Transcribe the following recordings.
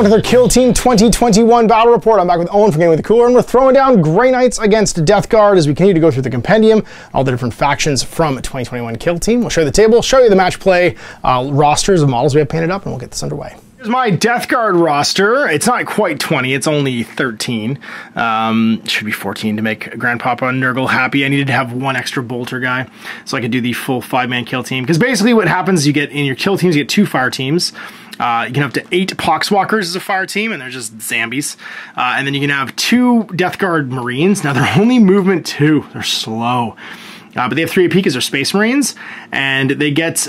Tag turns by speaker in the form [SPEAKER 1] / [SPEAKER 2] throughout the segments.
[SPEAKER 1] welcome to their Kill Team 2021 Battle Report. I'm back with Owen from Game with the Cooler, and we're throwing down Grey Knights against Death Guard as we continue to go through the compendium, all the different factions from 2021 Kill Team. We'll show you the table, show you the match play, rosters of models we have painted up, and we'll get this underway. Here's my Death Guard roster. It's not quite 20, it's only 13. Should be 14 to make Grandpapa Nurgle happy. I needed to have one extra bolter guy so I could do the full 5-man kill team. Because basically what happens is you get, in your kill teams, you get 2 fire teams. You can have up to 8 Poxwalkers as a fire team, and they're just zombies. And then you can have 2 Death Guard Marines. Now they're only movement 2. They're slow. But they have 3 AP because they're Space Marines. And they get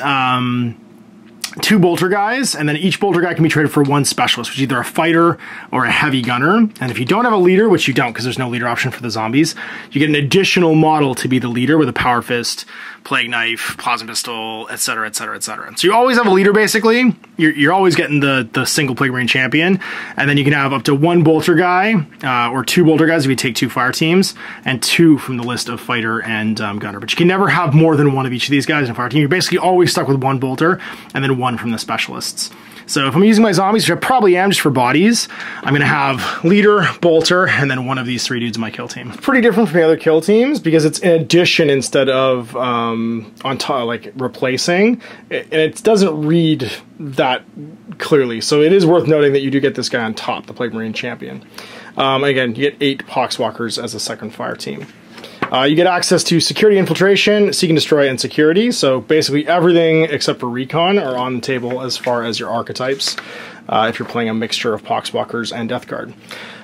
[SPEAKER 1] 2 bolter guys, and then each bolter guy can be traded for 1 specialist, which is either a fighter or a heavy gunner. And if you don't have a leader, which you don't because there's no leader option for the zombies, you get an additional model to be the leader with a power fist, plague knife, plasma pistol, etc., etc., etc. So you always have a leader, basically. You're always getting the single plague marine champion, and then you can have up to 1 bolter guy or 2 bolter guys if you take 2 fire teams, and 2 from the list of fighter and gunner. But you can never have more than 1 of each of these guys in a fire team. You're basically always stuck with 1 bolter and then 1 from the specialists. So if I'm using my zombies, which I probably am just for bodies, I'm going to have leader, bolter, and then 1 of these 3 dudes in my kill team. It's pretty different from the other kill teams because it's in addition instead of on top, like replacing, and it doesn't read that clearly. So it is worth noting that you do get this guy on top, the Plague Marine Champion. Again, you get 8 Poxwalkers as a second fire team. You get access to security infiltration, seek and destroy, and security. So basically everything except for recon are on the table as far as your archetypes, if you're playing a mixture of Poxwalkers and Death Guard.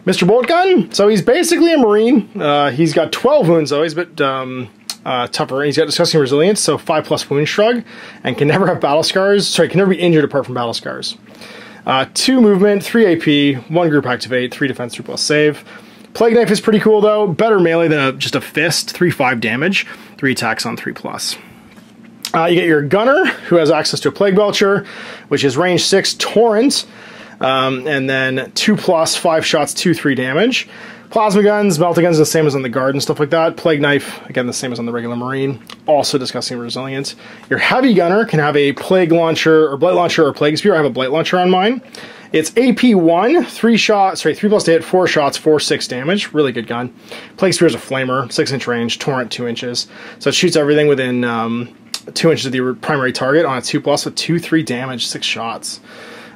[SPEAKER 1] Mr. Boltgun, so he's basically a Marine. He's got 12 wounds though, he's a bit tougher. He's got disgusting resilience, so 5+ wound shrug, and can never have battle scars. Sorry, can never be injured apart from battle scars. 2 movement, 3 AP, 1 group activate, 3 defense, 3+ save. Plague Knife is pretty cool though, better melee than just a fist, 3/5 damage, 3 attacks on 3+. You get your Gunner, who has access to a Plague Belcher, which is range 6 Torrent, and then 2+, 5 shots, 2/3 damage. Plasma guns, melta guns, the same as on the Guard and stuff like that. Plague Knife, again, the same as on the regular Marine, also disgusting resilient. Your Heavy Gunner can have a Plague Launcher, or Blight Launcher, or Plague Spear. I have a Blight Launcher on mine. It's AP 1, 3 shots, sorry, 3+ to hit, 4 shots, 4/6 damage. Really good gun. Plague Spear is a flamer, 6-inch range, Torrent 2 inches. So it shoots everything within 2 inches of the primary target on a 2+ with 2/3 damage, 6 shots.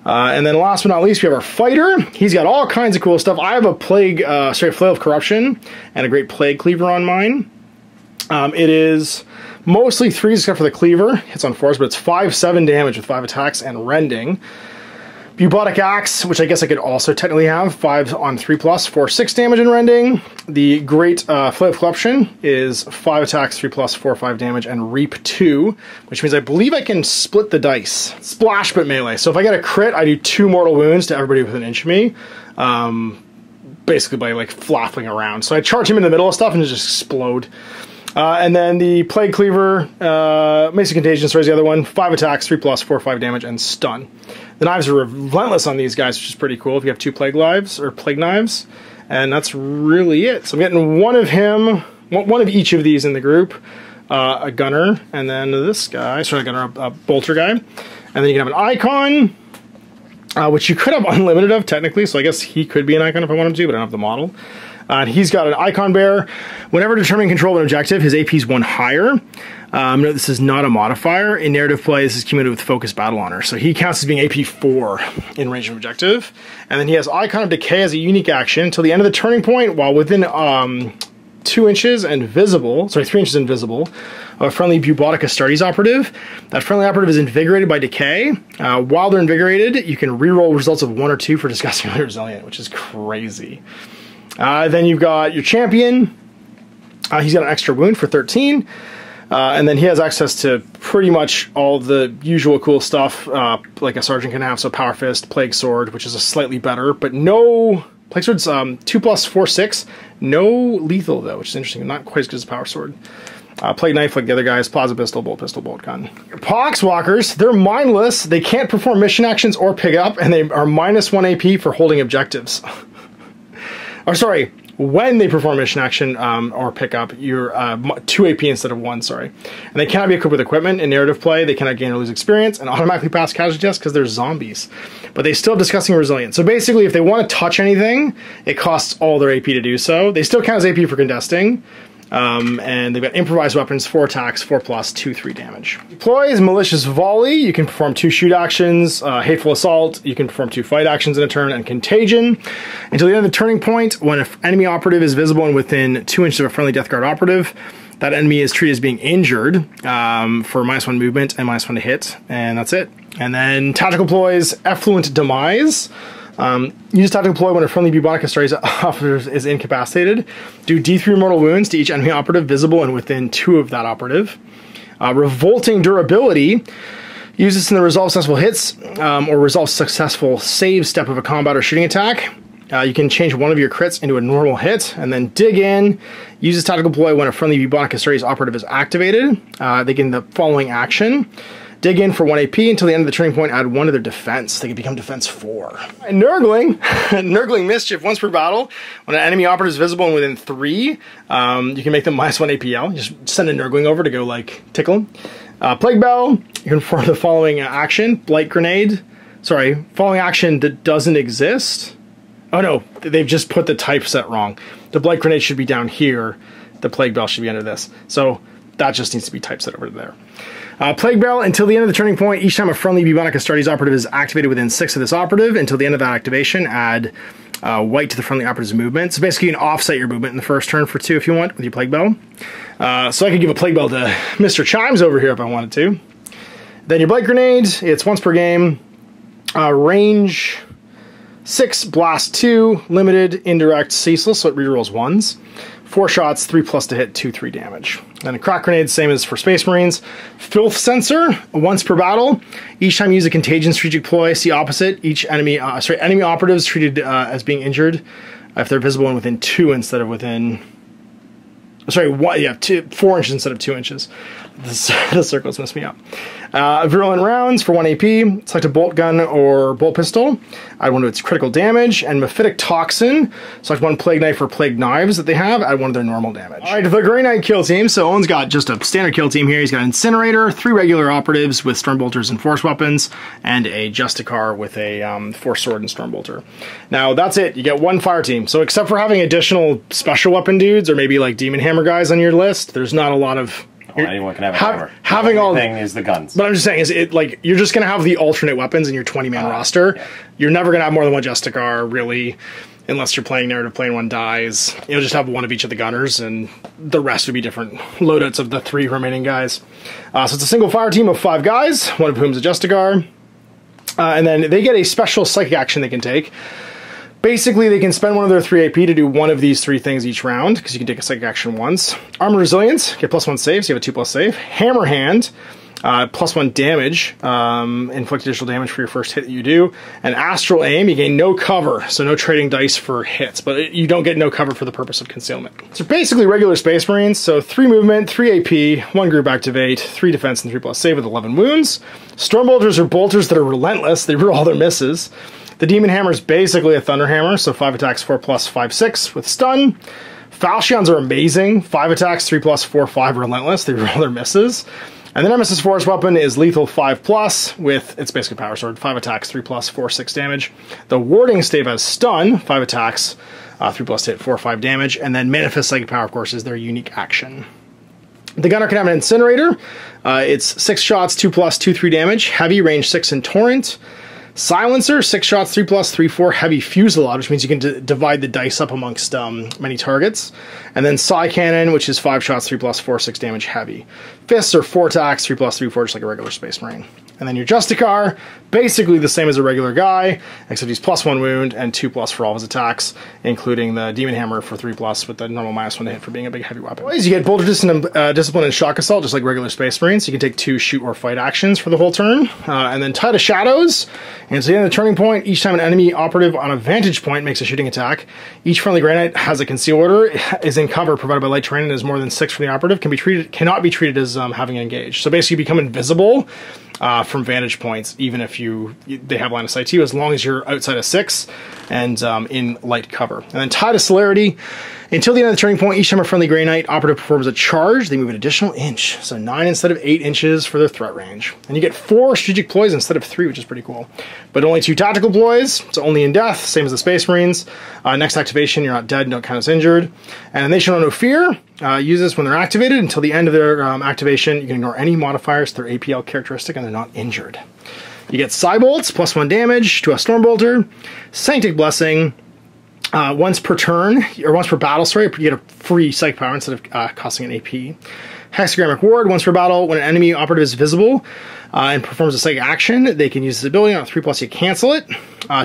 [SPEAKER 1] And then last but not least, we have our Fighter. He's got all kinds of cool stuff. I have a Flail of Corruption and a Great Plague Cleaver on mine. It is mostly 3s except for the Cleaver. Hits on 4s, but it's 5/7 damage with 5 attacks and rending. Bubotic Axe, which I guess I could also technically have, 5 on 3+, 4/6 damage and rending. The Great Flail of Corruption is 5 attacks, 3+, 4/5 damage, and Reap 2, which means I believe I can split the dice. Splash but melee. So if I get a crit, I do 2 mortal wounds to everybody within an inch of me, basically by like flapping around. So I charge him in the middle of stuff and just explode. And then the Plague Cleaver, Mace of Contagion, sorry, is the other one. 5 attacks, 3+, 4/5 damage, and stun. The knives are relentless on these guys, which is pretty cool if you have 2 Plague Lives, or Plague Knives. And that's really it. So I'm getting 1 of him, 1 of each of these in the group. A Gunner, and then this guy, sorry, a Gunner, a Bolter guy. And then you can have an Icon, which you could have unlimited of, technically, so I guess he could be an Icon if I want him to, but I don't have the model. And he's got an Icon Bear. Whenever determining control of an objective, his AP is 1 higher. Note this is not a modifier. In narrative play, this is cumulative with Focus Battle Honor. So he counts as being AP 4 in range of objective. And then he has Icon of Decay as a unique action until the end of the turning point while within 2 inches and visible, sorry, 3 inches invisible, a friendly Bubotic Astartes operative. That friendly operative is invigorated by decay. While they're invigorated, you can reroll results of 1 or 2 for disgustingly resilient, which is crazy. Then you've got your champion. He's got an extra wound for 13. And then he has access to pretty much all the usual cool stuff, like a sergeant can have, so Power Fist, Plague Sword, which is a slightly better, but no... Plague Sword's 2+, 4/6. No lethal, though, which is interesting. Not quite as good as Power Sword. Plague Knife, like the other guys, Plasma Pistol, Bolt Gun. Your Poxwalkers, they're mindless. They can't perform mission actions or pick up, and they are -1 AP for holding objectives. Or sorry, when they perform mission action or pick up, you're 2 AP instead of 1, sorry. And they cannot be equipped with equipment. In narrative play, they cannot gain or lose experience and automatically pass casualty tests because they're zombies. But they still have disgusting resilience. So basically, if they want to touch anything, it costs all their AP to do so. They still count as AP for contesting. And they've got improvised weapons, 4 attacks, 4+, 2/3 damage. Deploys malicious volley. You can perform 2 shoot actions, hateful assault. You can perform 2 fight actions in a turn, and contagion. Until the end of the turning point, when an enemy operative is visible and within 2 inches of a friendly Death Guard operative, that enemy is treated as being injured for -1 movement and -1 to hit, and that's it. And then tactical deploys, effluent demise. Use tactical deploy when a friendly bubonic custodian officer is incapacitated. Do D3 mortal wounds to each enemy operative visible and within 2 of that operative. Revolting durability. Use this in the resolve successful hits or resolve successful save step of a combat or shooting attack. You can change one of your crits into a normal hit, and then dig in. Use this tactical deploy when a friendly bubonic custodian operative is activated. They get the following action. Dig in for 1 AP until the end of the turning point, add 1 to their defense. They can become defense 4. And Nurgling. Nurgling Mischief. Once per battle, when an enemy operative is visible and within 3, you can make them -1 APL. You just send a Nurgling over to go, like, tickle them. Plague Bell. You can perform the following action. Blight Grenade. Sorry, following action that doesn't exist. Oh no, they've just put the typeset wrong. The Blight Grenade should be down here. The Plague Bell should be under this. So that just needs to be typeset over there. Plague Bell, until the end of the turning point, each time a friendly bubonic Astartes operative is activated within 6 of this operative, until the end of that activation, add white to the friendly operative's movement. So basically you can offset your movement in the first turn for 2 if you want with your Plague Bell. So I could give a Plague Bell to Mr. Chimes over here if I wanted to. Then your Blight Grenade, it's once per game. Range 6, blast 2, limited, indirect, ceaseless, so it rerolls 1s. 4 shots, 3+ to hit, 2/3 damage. Then a crack grenade, same as for Space Marines. Filth Sensor, once per battle. Each time you use a contagion strategic ploy, see opposite. Each enemy, enemy operatives treated as being injured if they're visible and within 2 instead of within. Sorry, 4 inches instead of 2 inches. The circles mess me up. Virulent Rounds for 1 AP. Select a bolt gun or bolt pistol. Add 1 to its critical damage. And Mephitic Toxin. Select 1 Plague Knife or Plague Knives that they have. Add 1 to their normal damage. Alright, the Grey Knight kill team. So Owen's got just a standard kill team here. He's got Incinerator, 3 regular operatives with Stormbolters and Force Weapons, and a Justicar with a Force Sword and Stormbolter. Now, that's it. You get 1 fire team. So except for having additional special weapon dudes or maybe like Demon Hammer guys on your list, there's not a lot of...
[SPEAKER 2] Well, anyone can have a hammer.
[SPEAKER 1] Having all
[SPEAKER 2] thing is the guns.
[SPEAKER 1] But I'm just saying, is it like you're just gonna have the alternate weapons in your 20-man roster? Yeah. You're never gonna have more than 1 Justicar, really, unless you're playing narrative play and 1 dies. You'll just have 1 of each of the gunners, and the rest would be different loadouts of the 3 remaining guys. So it's a single fire team of 5 guys, 1 of whom is a Justicar, and then they get a special psychic action they can take. Basically, they can spend 1 of their 3 AP to do 1 of these 3 things each round, because you can take a psychic action once. Armor Resilience, get +1 save, so you have a 2+ save. Hammer Hand, +1 damage, inflict additional damage for your first hit that you do. And Astral Aim, you gain no cover, so no trading dice for hits, but you don't get no cover for the purpose of concealment. So basically regular Space Marines, so 3 movement, 3 AP, 1 group activate, 3 defense, and 3+ save with 11 wounds. Stormbolters are bolters that are relentless, they roll all their misses. The Demon Hammer is basically a Thunder Hammer, so 5 attacks, 4+, 5/6 with stun. Falchions are amazing, 5 attacks, 3+, 4/5 relentless, they roll their misses. And the Nemesis Force Weapon is lethal 5+ with, it's basically Power Sword, 5 attacks, 3+, 4/6 damage. The Warding Stave has stun, 5 attacks, 3+ to hit, 4/5 damage. And then Manifest Psychic Power, of course, is their unique action. The Gunner can have an Incinerator. It's 6 shots, 2+, 2/3 damage, heavy, range 6 and Torrent. Silencer, 6 shots, 3+, 3/4, heavy fusillade, which means you can divide the dice up amongst many targets. And then Psi Cannon, which is 5 shots, 3+, 4/6 damage, heavy. Fists are 4 attacks, 3+, 3/4, just like a regular Space Marine. And then your Justicar, basically the same as a regular guy, except he's +1 wound and 2+ for all of his attacks, including the Demon Hammer for 3+ with the normal -1 to hit for being a big heavy weapon. You get Bolter Discipline and Shock Assault, just like regular Space Marines. You can take 2 shoot or fight actions for the whole turn. And then Tide of Shadows, and so the end of the turning point, each time an enemy operative on a vantage point makes a shooting attack, each friendly Grey Knight has a conceal order, is in cover provided by light terrain, and is more than 6 from the operative, cannot be treated as having engaged. So basically you become invisible from vantage points, even if they have line of sight to you, as long as you're outside of 6 and in light cover. And then Tide of Celerity. Until the end of the turning point, each time a friendly Grey Knight operative performs a charge, they move an additional inch. So 9 instead of 8 inches for their threat range. And you get 4 strategic ploys instead of 3, which is pretty cool. But only 2 tactical ploys, so only in death, same as the Space Marines. Next activation, you're not dead, don't count as injured. And they show no fear. Use this when they're activated. Until the end of their activation, you can ignore any modifiers to their APL characteristic and they're not injured. You get Psybolts, +1 damage to a Stormbolter. Sanctic Blessing. Once per turn, or once per battle, sorry, you get a free psych power instead of costing an AP. Hexagrammic Ward, once per battle, when an enemy operative is visible and performs a psychic action, they can use this ability. On a 3+, you cancel it.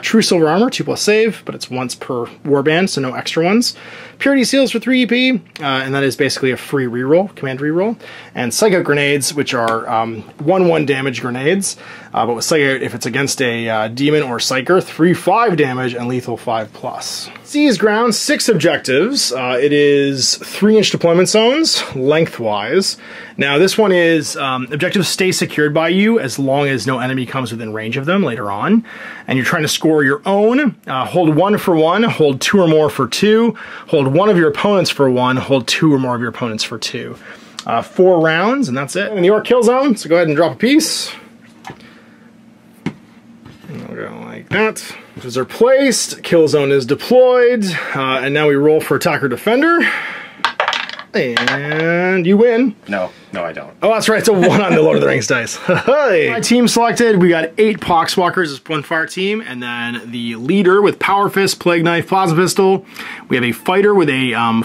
[SPEAKER 1] True Silver Armor, 2+ save, but it's once per warband, so no extra ones. Purity Seals for 3 EP, and that is basically a free reroll, command reroll. And Psychic Grenades, which are 1/1 damage grenades, but with Psychic, if it's against a demon or psyker, 3/5 damage and lethal 5+. Seize Ground, 6 objectives. It is 3-inch deployment zones, lengthwise. Now this one is objectives stay secured by you as long as no enemy comes within range of them later on. And you're trying to score your own. Hold 1 for 1, hold 2 or more for 2, hold 1 of your opponents for 1, hold 2 or more of your opponents for 2. 4 rounds, and that's it. In the Orc kill zone, so go ahead and drop a piece. And we'll go like that. Those are placed, kill zone is deployed, and now we roll for attacker defender. And you win.
[SPEAKER 2] No, I don't.
[SPEAKER 1] Oh, that's right. It's a 1 on the Lord of the Rings dice. My team selected. We got 8 Poxwalkers as one fire team, and then the leader with Power Fist, Plague Knife, Plasma Pistol. We have a fighter with a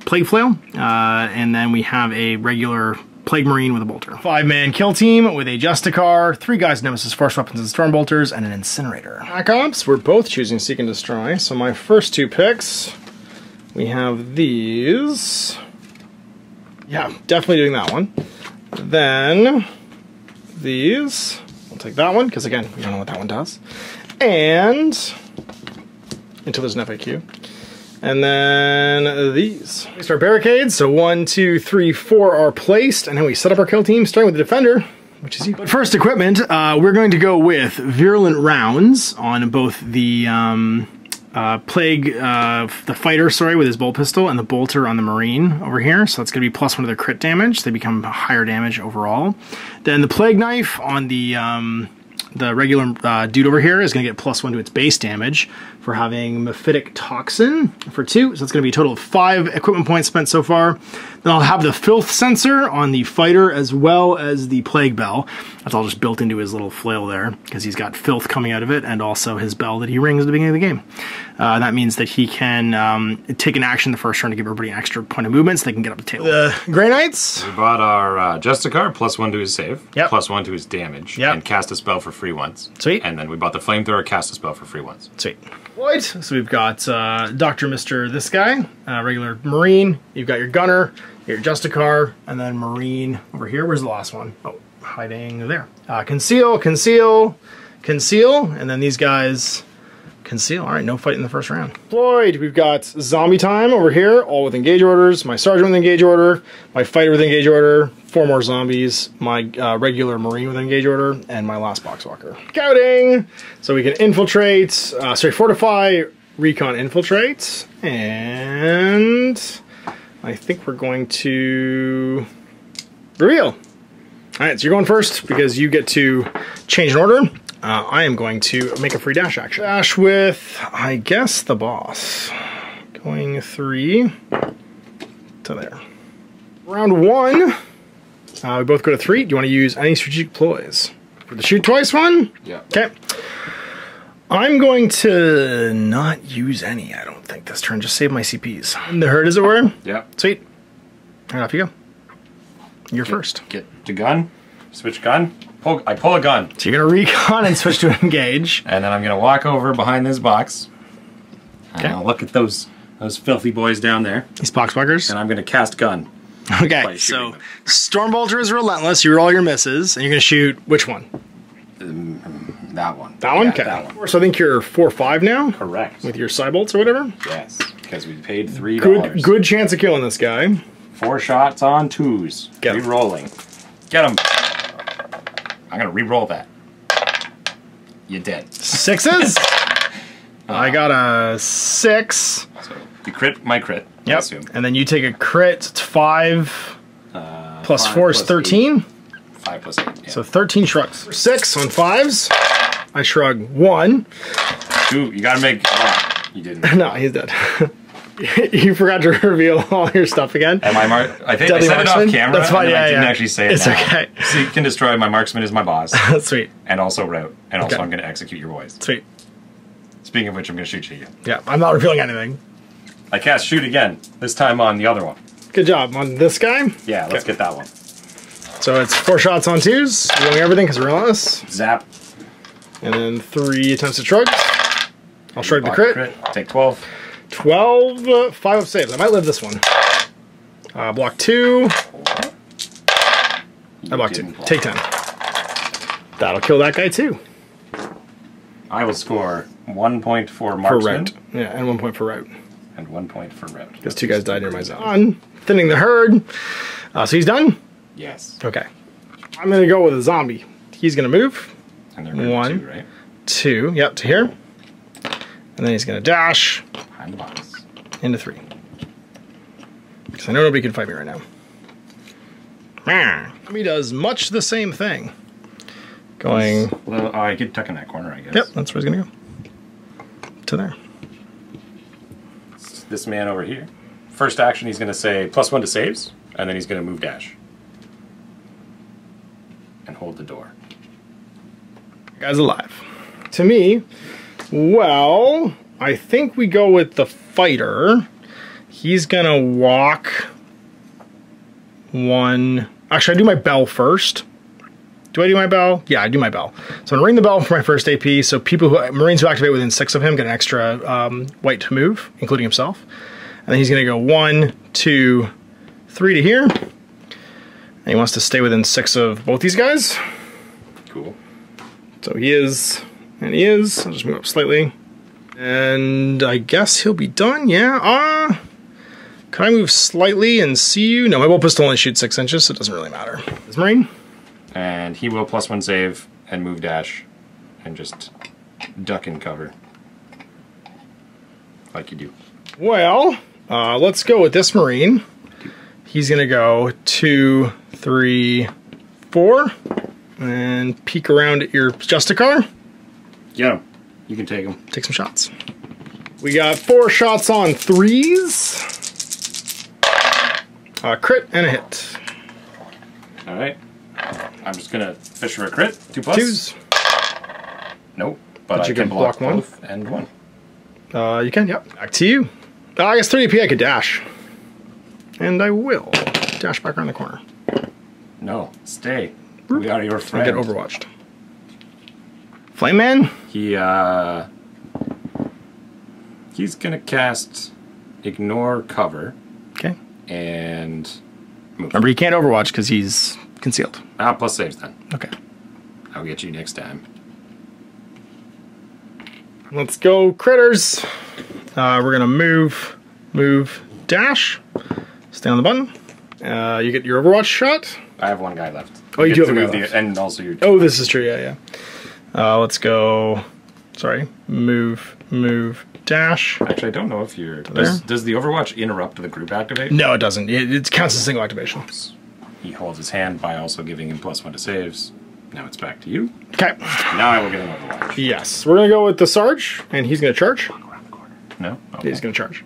[SPEAKER 1] Plague Flail, and then we have a regular Plague Marine with a bolter. 5-man kill team with a Justicar, 3 guys Nemesis, Force Weapons and Stormbolters, and an Incinerator. Black Ops, we're both choosing Seek and Destroy, so my first 2 picks. We have these. Yeah, definitely doing that one. Then these. We'll take that one, because again, we don't know what that one does. And until there's an FAQ. And then these. We start barricades, so 1, 2, 3, 4 are placed, and then we set up our kill team, starting with the defender, which is you. But first equipment, we're going to go with Virulent Rounds on both the Plague, the fighter, sorry, with his bolt pistol, and the bolter on the Marine over here. So that's going to be +1 to their crit damage. They become higher damage overall. Then the Plague Knife on the regular dude over here is going to get +1 to its base damage for having Mephitic Toxin for 2. So it's going to be a total of 5 equipment points spent so far. Then I'll have the Filth Sensor on the fighter as well as the Plague Bell. That's all just built into his little flail there because he's got filth coming out of it and also his bell that he rings at the beginning of the game. That means that he can take an action the first turn to give everybody an extra point of movement so they can get up the table. The Grey Knights.
[SPEAKER 2] We bought our Justicar, +1 to his save,
[SPEAKER 1] yep.
[SPEAKER 2] +1 to his damage,
[SPEAKER 1] yep.
[SPEAKER 2] and cast a spell for free once.
[SPEAKER 1] Sweet.
[SPEAKER 2] And then we bought the Flamethrower, cast a spell for free once.
[SPEAKER 1] Sweet. Right. So we've got Dr. Mr. this guy, regular Marine. You've got your Gunner, your Justicar, and then Marine over here. Where's the last one? Oh, hiding there. Conceal, conceal, conceal, and then these guys conceal. All right, no fight in the first round. Deployed. We've got Zombie Time over here, all with engage orders. My Sergeant with engage order, my Fighter with engage order, 4 more zombies, my regular Marine with engage order, and my last Boxwalker. Scouting! So we can infiltrate, fortify, recon, infiltrate, and I think we're going to reveal. All right, so you're going first because you get to change an order. I am going to make a free dash action. Dash with, I guess, the boss. Going 3 to there. Round 1, we both go to 3. Do you want to use any strategic ploys? For the shoot twice one?
[SPEAKER 2] Yeah.
[SPEAKER 1] Okay. I'm going to not use any, I don't think, this turn. Just save my CPs. In the herd, as it were?
[SPEAKER 2] Yeah.
[SPEAKER 1] Sweet. All right, off you go. You're first.
[SPEAKER 2] Get to gun, switch gun. I pull a gun.
[SPEAKER 1] So you're going to recon and switch to engage.
[SPEAKER 2] And then I'm going to walk over behind this box. Okay. And I'll look at those filthy boys down there.
[SPEAKER 1] These Poxwalkers.
[SPEAKER 2] And I'm going to cast gun.
[SPEAKER 1] Okay, so Stormbolter is relentless. You roll all your misses, and you're going to shoot which one?
[SPEAKER 2] That one.
[SPEAKER 1] That one?
[SPEAKER 2] Yeah,
[SPEAKER 1] okay.
[SPEAKER 2] that one.
[SPEAKER 1] So I think you're 4/5 now?
[SPEAKER 2] Correct.
[SPEAKER 1] With your Psybolts or whatever?
[SPEAKER 2] Yes, because we paid $3.
[SPEAKER 1] Good chance of killing this guy.
[SPEAKER 2] 4 shots on 2s.
[SPEAKER 1] Get him.
[SPEAKER 2] Re-rolling. Get him. I'm gonna re-roll that. You're dead.
[SPEAKER 1] 6s? I got a 6.
[SPEAKER 2] So you crit my crit.
[SPEAKER 1] Yep.
[SPEAKER 2] I assume.
[SPEAKER 1] And then you take a crit. It's 5 plus
[SPEAKER 2] 5
[SPEAKER 1] 4 is
[SPEAKER 2] plus
[SPEAKER 1] 13.
[SPEAKER 2] 5 plus 8. Yeah.
[SPEAKER 1] So 13 shrugs. 6 on 5s. I shrug 1.
[SPEAKER 2] Ooh, you gotta make. Oh, you didn't.
[SPEAKER 1] No, he's dead. You forgot to reveal all your stuff again.
[SPEAKER 2] And my I think
[SPEAKER 1] Deadly
[SPEAKER 2] I said it
[SPEAKER 1] marksman?
[SPEAKER 2] off camera.
[SPEAKER 1] That's fine,
[SPEAKER 2] and
[SPEAKER 1] yeah,
[SPEAKER 2] I didn't
[SPEAKER 1] yeah.
[SPEAKER 2] actually say it.
[SPEAKER 1] It's
[SPEAKER 2] now.
[SPEAKER 1] okay.
[SPEAKER 2] Seek can destroy. My marksman is my boss.
[SPEAKER 1] Sweet.
[SPEAKER 2] And also route. And also
[SPEAKER 1] Okay.
[SPEAKER 2] I'm gonna execute your boys.
[SPEAKER 1] Sweet.
[SPEAKER 2] Speaking of which, I'm gonna shoot you again.
[SPEAKER 1] Yeah, I'm not revealing anything.
[SPEAKER 2] I cast shoot again. This time on the other one.
[SPEAKER 1] Good job. On this guy?
[SPEAKER 2] Yeah, let's get that one.
[SPEAKER 1] So it's 4 shots on 2s. Rolling everything because we're relentless.
[SPEAKER 2] Zap.
[SPEAKER 1] And then 3 attempts at shrugs. I'll shrug the crit.
[SPEAKER 2] Take 12.
[SPEAKER 1] 12, 5 of saves. I might live this one. Block 2. I block 2. Take 10. That'll kill that guy too.
[SPEAKER 2] I will score 1 point for
[SPEAKER 1] For
[SPEAKER 2] marksman.
[SPEAKER 1] route. Yeah, and 1 point for route.
[SPEAKER 2] And 1 point for route.
[SPEAKER 1] Because 2 guys died near my zone. Thinning the herd. So he's done?
[SPEAKER 2] Yes.
[SPEAKER 1] Okay. I'm going to go with a zombie. He's going to move.
[SPEAKER 2] And they're moving
[SPEAKER 1] 1,
[SPEAKER 2] two, right?
[SPEAKER 1] 2, yep, to here. And then he's going to dash
[SPEAKER 2] Behind the box.
[SPEAKER 1] into 3. Because I know nobody can fight me right now. He does much the same thing. Going...
[SPEAKER 2] Well, I could tuck in that corner, I guess.
[SPEAKER 1] Yep, that's where he's going to go. To there.
[SPEAKER 2] It's this man over here. First action, he's going to say +1 to saves, and then he's going to move dash. And hold the door.
[SPEAKER 1] Guy's alive. To me, well, I think we go with the fighter. He's gonna walk 1. Actually, I do my bell first. Do I do my bell? Yeah, I do my bell. So I'm gonna ring the bell for my first AP. So Marines who activate within 6 of him get an extra white to move, including himself. And then he's gonna go 1, 2, 3 to here. And he wants to stay within 6 of both these guys.
[SPEAKER 2] Cool.
[SPEAKER 1] So he is, and he is. I'll just move up slightly. And I guess he'll be done, yeah. Can I move slightly and see you? No, my bow pistol only shoots 6 inches, so it doesn't really matter. This Marine?
[SPEAKER 2] And he will +1 save and move dash and just duck and cover. Like you do.
[SPEAKER 1] Well, let's go with this Marine. He's gonna go 2, 3, 4. And peek around at your Justicar.
[SPEAKER 2] Get him. You can take him.
[SPEAKER 1] Take some shots. We got 4 shots on 3s. A crit and a hit.
[SPEAKER 2] Alright. I'm just going to fish for a crit. 2+.
[SPEAKER 1] 2s.
[SPEAKER 2] Nope. But
[SPEAKER 1] you
[SPEAKER 2] I can block
[SPEAKER 1] one.
[SPEAKER 2] both and 1.
[SPEAKER 1] You can, yep. Back to you. I guess 30 AP I could dash. And I will. Dash back around the corner.
[SPEAKER 2] No. Stay. We are your
[SPEAKER 1] I'll
[SPEAKER 2] friend.
[SPEAKER 1] get overwatched. Flame Man?
[SPEAKER 2] He's gonna cast Ignore Cover.
[SPEAKER 1] Okay.
[SPEAKER 2] And move.
[SPEAKER 1] Remember, he can't overwatch because he's concealed.
[SPEAKER 2] Plus saves then.
[SPEAKER 1] Okay.
[SPEAKER 2] I'll get you next time.
[SPEAKER 1] Let's go, critters. We're gonna move, dash. Stay on the button. You get your Overwatch shot.
[SPEAKER 2] I have 1 guy left.
[SPEAKER 1] Oh, you do have a guy
[SPEAKER 2] move
[SPEAKER 1] left.
[SPEAKER 2] and also your...
[SPEAKER 1] Oh, this is true, yeah. Let's go, sorry, move, dash.
[SPEAKER 2] Actually, I don't know if you're... Does the Overwatch interrupt the group activation?
[SPEAKER 1] No, it doesn't. It counts as a single activation.
[SPEAKER 2] He holds his hand by also giving him +1 to saves. Now it's back to you.
[SPEAKER 1] Okay.
[SPEAKER 2] Now I will get an Overwatch.
[SPEAKER 1] Yes, we're gonna go with the Sarge, and he's gonna charge.
[SPEAKER 2] Around the corner. No? Okay.
[SPEAKER 1] He's gonna charge.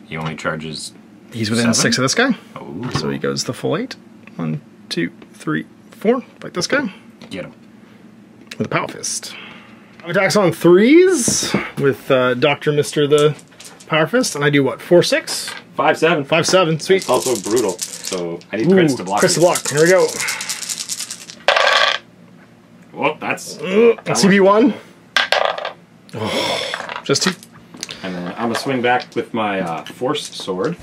[SPEAKER 2] He only charges...
[SPEAKER 1] He's within
[SPEAKER 2] 7?
[SPEAKER 1] 6 of this guy.
[SPEAKER 2] Oh.
[SPEAKER 1] So he goes the full 8. 1, 2, 3, 4. Like this guy.
[SPEAKER 2] Get him.
[SPEAKER 1] With a Power Fist. Attacks on 3s with Dr. Mr. the Power Fist. And I do what? 4, 6?
[SPEAKER 2] 5-7.
[SPEAKER 1] 5-7. Sweet.
[SPEAKER 2] It's also brutal. So I need crits to block.
[SPEAKER 1] Crits to block. Here we go.
[SPEAKER 2] Well, that's...
[SPEAKER 1] CB1. Oh, just 2.
[SPEAKER 2] And then I'm going to swing back with my Force Sword.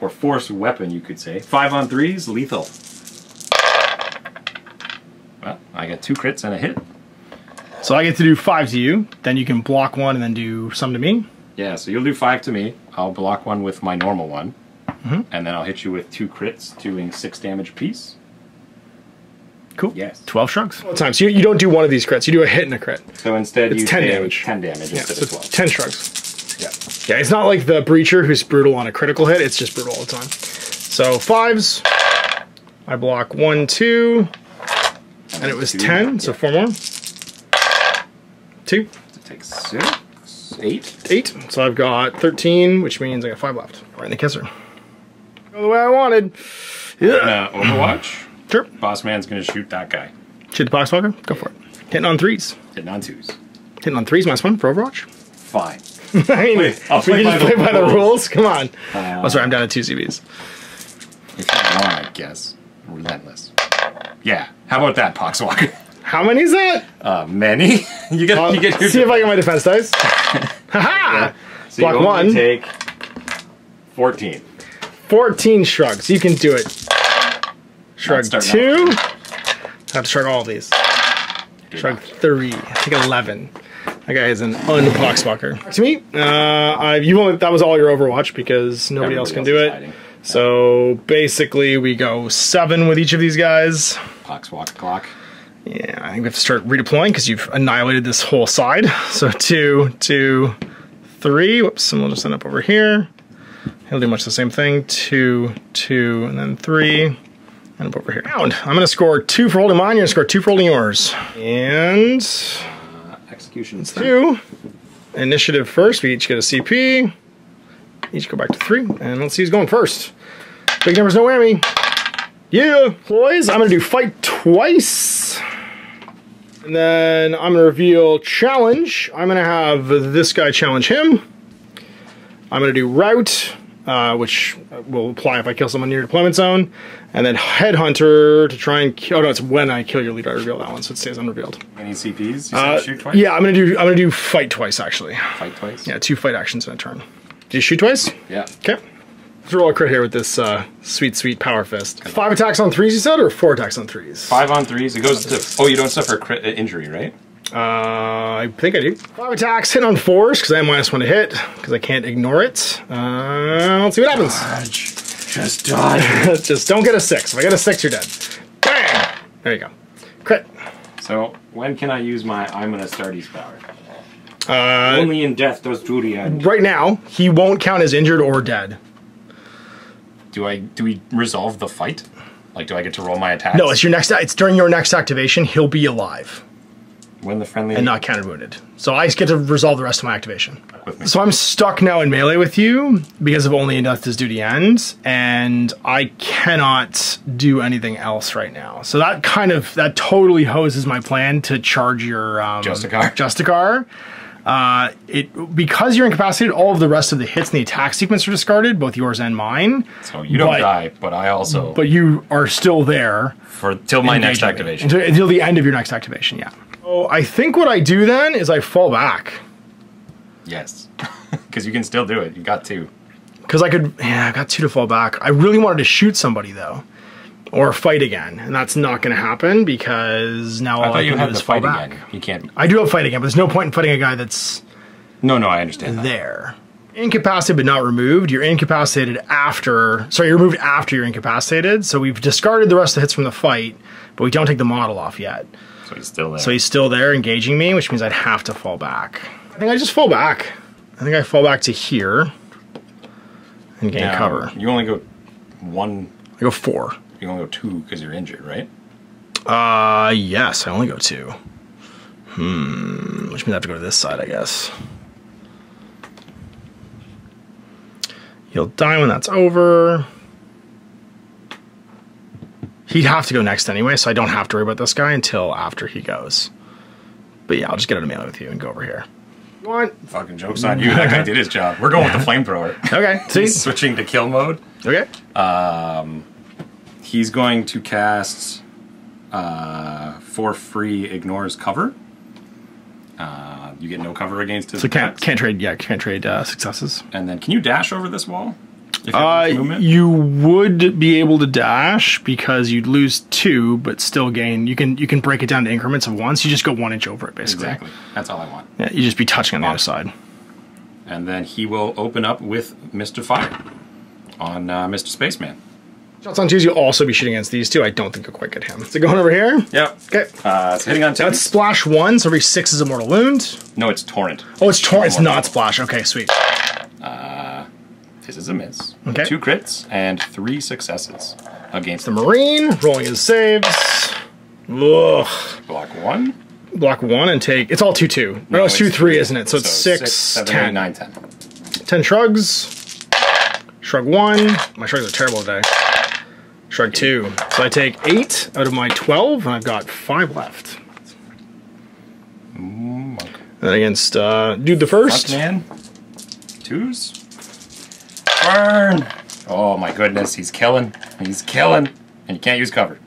[SPEAKER 2] Or Force Weapon, you could say. 5 on 3s, lethal. Well, I got 2 crits and a hit.
[SPEAKER 1] So I get to do 5 to you. Then you can block 1 and then do some to me.
[SPEAKER 2] Yeah, so you'll do 5 to me. I'll block 1 with my normal one. And then I'll hit you with 2 crits, doing 6 damage apiece.
[SPEAKER 1] Cool.
[SPEAKER 2] Yes.
[SPEAKER 1] 12 shrugs. All the time. So you don't do one of these crits. You do a hit and a crit.
[SPEAKER 2] So instead
[SPEAKER 1] it's
[SPEAKER 2] you
[SPEAKER 1] 10
[SPEAKER 2] take
[SPEAKER 1] damage.
[SPEAKER 2] 10 damage
[SPEAKER 1] Yeah,
[SPEAKER 2] instead
[SPEAKER 1] so
[SPEAKER 2] of 12.
[SPEAKER 1] 10 shrugs.
[SPEAKER 2] Yeah.
[SPEAKER 1] Yeah, it's not like the Breacher who's brutal on a critical hit. It's just brutal all the time. So 5s. I block 1, 2. And it was 10, yeah. So 4 more. 2.
[SPEAKER 2] So take 6, 8.
[SPEAKER 1] 8. So I've got 13, which means I got 5 left. Right in the kisser. Go the way I wanted. Yeah.
[SPEAKER 2] Overwatch.
[SPEAKER 1] Sure.
[SPEAKER 2] Boss man's gonna shoot that guy.
[SPEAKER 1] Shoot the box walker? Go for it. Hitting on 3s.
[SPEAKER 2] Hitting on 2s.
[SPEAKER 1] Hitting on 3s minus 1 for Overwatch?
[SPEAKER 2] Fine.
[SPEAKER 1] I mean,
[SPEAKER 2] I'll play
[SPEAKER 1] by the rules. Come on. Oh, sorry, I'm down to 2 CBs.
[SPEAKER 2] If you want, I guess. Relentless. Yeah. How about that, Poxwalker?
[SPEAKER 1] How many is that?
[SPEAKER 2] Many. you get your
[SPEAKER 1] see if I get my defense dice. Haha!
[SPEAKER 2] Yeah. So
[SPEAKER 1] block
[SPEAKER 2] you only
[SPEAKER 1] 1.
[SPEAKER 2] Take 14.
[SPEAKER 1] 14 shrugs. You can do it. Shrug 2. I have to shrug all of these. Shrug 3. I think 11. That guy is an unpoxwalker. To me, that was all your Overwatch because nobody else can do it. Hiding. So basically, we go 7 with each of these guys.
[SPEAKER 2] Poxwalker clock.
[SPEAKER 1] Yeah, I think we have to start redeploying because you've annihilated this whole side. So 2, 2, 3. Whoops, and we'll just end up over here. He'll do much the same thing. 2, 2, and then 3. And up over here. I'm going to score 2 for holding mine. You're going to score 2 for holding yours. And
[SPEAKER 2] execution
[SPEAKER 1] 2. Initiative first. We each get a CP. Each go back to 3. And let's see who's going first. Big numbers, no whammy. Yeah, boys. I'm going to do fight twice. And then I'm going to reveal challenge. I'm going to have this guy challenge him. I'm going to do route. Which will apply if I kill someone near deployment zone, and then Headhunter to try and kill. Oh no, it's when I kill your leader I reveal that one, so it stays unrevealed.
[SPEAKER 2] Any CPs? You said shoot twice?
[SPEAKER 1] Yeah, I'm gonna do fight twice actually.
[SPEAKER 2] Fight twice?
[SPEAKER 1] Yeah, 2 fight actions in a turn. Do you shoot twice?
[SPEAKER 2] Yeah.
[SPEAKER 1] Okay. Let's roll a crit here with this sweet power fist. 5 attacks on 3s, you said, or 4 attacks on 3s?
[SPEAKER 2] 5 on 3s. It goes to. Oh, you don't suffer crit injury, right?
[SPEAKER 1] I think I do. 5 attacks, hit on 4s, because I have -1 to hit, because I can't ignore it. Let's see what happens.
[SPEAKER 2] Dodge. Just dodge.
[SPEAKER 1] Just don't get a 6. If I get a 6, you're dead. Bang! There you go. Crit.
[SPEAKER 2] So, when can I use my I'm gonna start his power? Only in death does duty end.
[SPEAKER 1] Right now, he won't count as injured or dead.
[SPEAKER 2] Do we resolve the fight? Like, do I get to roll my attacks?
[SPEAKER 1] No, it's during your next activation, he'll be alive.
[SPEAKER 2] When the friendly...
[SPEAKER 1] And not counter wounded. So I get to resolve the rest of my activation.
[SPEAKER 2] With me.
[SPEAKER 1] So I'm stuck now in melee with you because of only in death does duty end, and I cannot do anything else right now. So that totally hoses my plan to charge your Justicar. Because you're incapacitated, all of the rest of the hits in the attack sequence are discarded, both yours and mine.
[SPEAKER 2] So you don't die, but I also...
[SPEAKER 1] But you are still there.
[SPEAKER 2] Till my next activation.
[SPEAKER 1] Until the end of your next activation, yeah. So I think what I do then is I fall back.
[SPEAKER 2] Yes. Because you can still do it. You got 2.
[SPEAKER 1] Because I got 2 to fall back. I really wanted to shoot somebody, though. Or fight again. And that's not going to happen because now all I can do is fall back.
[SPEAKER 2] Again. You can't.
[SPEAKER 1] I do have fight again, but there's no point in fighting a guy that's...
[SPEAKER 2] No, I understand
[SPEAKER 1] there. Incapacitated but not removed. You're incapacitated after... Sorry, you're removed after you're incapacitated. So we've discarded the rest of the hits from the fight, but we don't take the model off yet.
[SPEAKER 2] So he's still there.
[SPEAKER 1] So he's still there engaging me, which means I'd have to fall back. I think I just fall back. I think I fall back to here and gain cover.
[SPEAKER 2] You only go 1...
[SPEAKER 1] I go 4.
[SPEAKER 2] You only go 2 because you're injured, right?
[SPEAKER 1] Yes, I only go 2. Which means I have to go to this side, I guess. He'll die when that's over. He'd have to go next anyway, so I don't have to worry about this guy until after he goes. But yeah, I'll just get out of melee with you and go over here. You want?
[SPEAKER 2] Fucking joke's on you. That guy did his job. We're going with the flamethrower.
[SPEAKER 1] Okay, see?
[SPEAKER 2] He's switching to kill mode.
[SPEAKER 1] Okay.
[SPEAKER 2] He's going to cast for free ignores cover. You get no cover against his attacks.
[SPEAKER 1] Can't trade successes.
[SPEAKER 2] And then can you dash over this wall?
[SPEAKER 1] You would be able to dash because you'd lose 2, but still gain. You can break it down to increments of 1, so you just go 1 inch over it, basically.
[SPEAKER 2] Exactly. That's all I want.
[SPEAKER 1] Yeah, you just be touching on the other side.
[SPEAKER 2] And then he will open up with Mr. Fire on Mr. Spaceman.
[SPEAKER 1] Shots on twos, you'll also be shooting against these two. I don't think you'll quite get him. Is it going over here?
[SPEAKER 2] Yep.
[SPEAKER 1] Okay.
[SPEAKER 2] It's hitting on 2.
[SPEAKER 1] That's splash 1, so every 6 is a mortal wound.
[SPEAKER 2] No, it's torrent.
[SPEAKER 1] Oh, it's torrent. It's not splash. Okay, sweet.
[SPEAKER 2] This is a miss.
[SPEAKER 1] Okay.
[SPEAKER 2] 2 crits and 3 successes against
[SPEAKER 1] The Marine, rolling his saves. Ugh.
[SPEAKER 2] block 1.
[SPEAKER 1] Block 1 and take... It's all 2-2. No, it's 2-3, isn't it? So it's 6,
[SPEAKER 2] 7,
[SPEAKER 1] 10.
[SPEAKER 2] 8, 9, 10.
[SPEAKER 1] 10 shrugs. Shrug 1. My shrugs are terrible today. Shrug 2. So I take 8 out of my 12, and I've got 5 left. And against dude the first.
[SPEAKER 2] Man. 2s. Burn! Oh my goodness, he's killing. He's killing. And you can't use cover.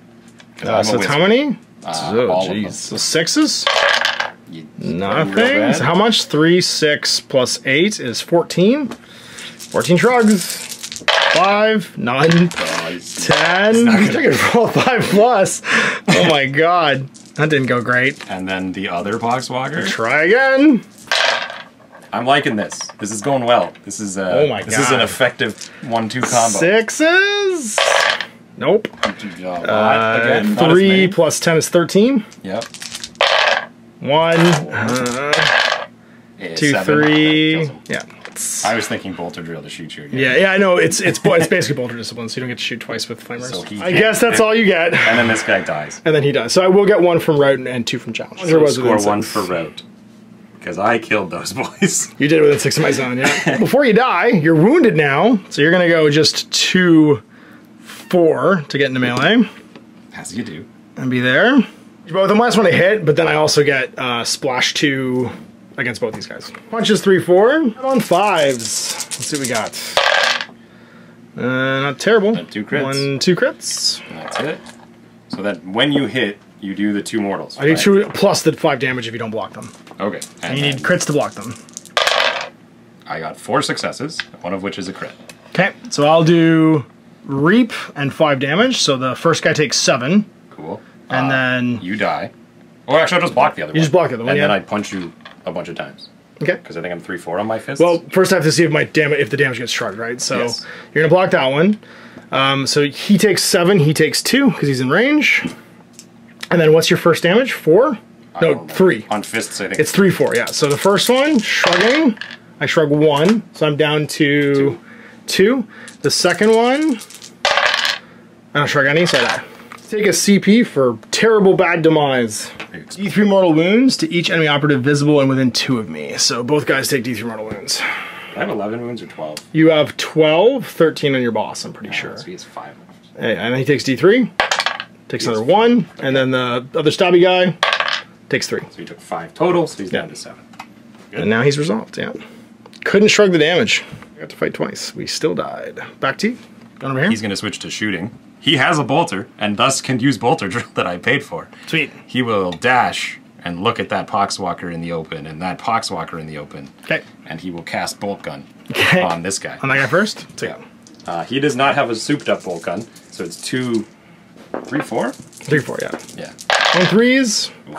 [SPEAKER 1] So it's how many?
[SPEAKER 2] All of them.
[SPEAKER 1] So 6s? Nothing.
[SPEAKER 2] bad.
[SPEAKER 1] So how much? 3, 6 plus 8 is 14. 14 shrugs. 5, none, 10. He's gonna roll 5 plus. Oh my god. That didn't go great.
[SPEAKER 2] And then the other Poxwalker.
[SPEAKER 1] Try again.
[SPEAKER 2] I'm liking this. This is going well. This is
[SPEAKER 1] Oh my
[SPEAKER 2] this is an
[SPEAKER 1] God.
[SPEAKER 2] effective 1-2 combo.
[SPEAKER 1] 6s. Nope.
[SPEAKER 2] Again, not as
[SPEAKER 1] 3
[SPEAKER 2] many.
[SPEAKER 1] plus 10 is 13.
[SPEAKER 2] Yep.
[SPEAKER 1] 1, 2, 3. Yeah.
[SPEAKER 2] I was thinking bolter drill to shoot you again.
[SPEAKER 1] Yeah, I know. It's basically bolter discipline, so you don't get to shoot twice with flamers.
[SPEAKER 2] So he
[SPEAKER 1] I guess that's all you get.
[SPEAKER 2] And then this guy dies.
[SPEAKER 1] And then he does. So I will get 1 from route and 2 from challenge.
[SPEAKER 2] So score 1 for route. Because I killed those boys.
[SPEAKER 1] You did it within 6 of my zone, yeah. Before you die, you're wounded now, so you're gonna go just 2, 4 to get into melee.
[SPEAKER 2] As you do.
[SPEAKER 1] And be there. Both of them last one to hit, but then I also get splash 2 against both these guys. Punches 3, 4. I'm on 5s. Let's see what we got. Not terrible.
[SPEAKER 2] 2 crits.
[SPEAKER 1] 1, 2 crits.
[SPEAKER 2] And that's it. So that when you hit, you do the 2 mortals.
[SPEAKER 1] I do 2 plus the 5 damage if you don't block them.
[SPEAKER 2] Okay.
[SPEAKER 1] And you need crits to block them.
[SPEAKER 2] I got 4 successes, one of which is a crit.
[SPEAKER 1] Okay, so I'll do Reap and 5 damage. So the first guy takes 7.
[SPEAKER 2] Cool.
[SPEAKER 1] And then...
[SPEAKER 2] You die. Or actually, I'll just block the other one.
[SPEAKER 1] You just block the other one,
[SPEAKER 2] And
[SPEAKER 1] yeah.
[SPEAKER 2] then I punch you a bunch of times.
[SPEAKER 1] Okay.
[SPEAKER 2] Because I think I'm 3-4 on my fists.
[SPEAKER 1] Well, first I have to see if the damage gets shrugged, right? So
[SPEAKER 2] Yes.
[SPEAKER 1] you're gonna block that one. So he takes 7, he takes 2 because he's in range. And then what's your first damage? 4? No, 3.
[SPEAKER 2] On fists, I think.
[SPEAKER 1] It's 3, 4. Yeah. So the first one, shrugging. I shrug 1, so I'm down to 2. The second one, I don't shrug any, so I die. Take a CP for terrible bad demise. D3 mortal wounds to each enemy operative visible and within 2 of me. So both guys take D3 mortal wounds.
[SPEAKER 2] I have 11 wounds or 12.
[SPEAKER 1] You have 12, 13 on your boss, I'm pretty sure.
[SPEAKER 2] So he has 5 left.
[SPEAKER 1] And then he takes D3, takes another 1, and then the other stabby guy takes 3.
[SPEAKER 2] So he took 5 total, so he's down to 7. Good.
[SPEAKER 1] And now he's resolved, yeah. Couldn't shrug the damage. We got to fight twice. We still died. Back to you. Going over here?
[SPEAKER 2] He's going to switch to shooting. He has a bolter, and thus can use bolter drill that I paid for.
[SPEAKER 1] Sweet.
[SPEAKER 2] He will dash and look at that Poxwalker in the open, and that Poxwalker in the open.
[SPEAKER 1] Okay.
[SPEAKER 2] And he will cast bolt gun
[SPEAKER 1] Okay.
[SPEAKER 2] on this guy.
[SPEAKER 1] On that guy first?
[SPEAKER 2] Yeah. He does not have a souped up bolt gun, so it's 2, 3, 4?
[SPEAKER 1] 3, 4, yeah.
[SPEAKER 2] Yeah.
[SPEAKER 1] On 3s.
[SPEAKER 2] Ooh.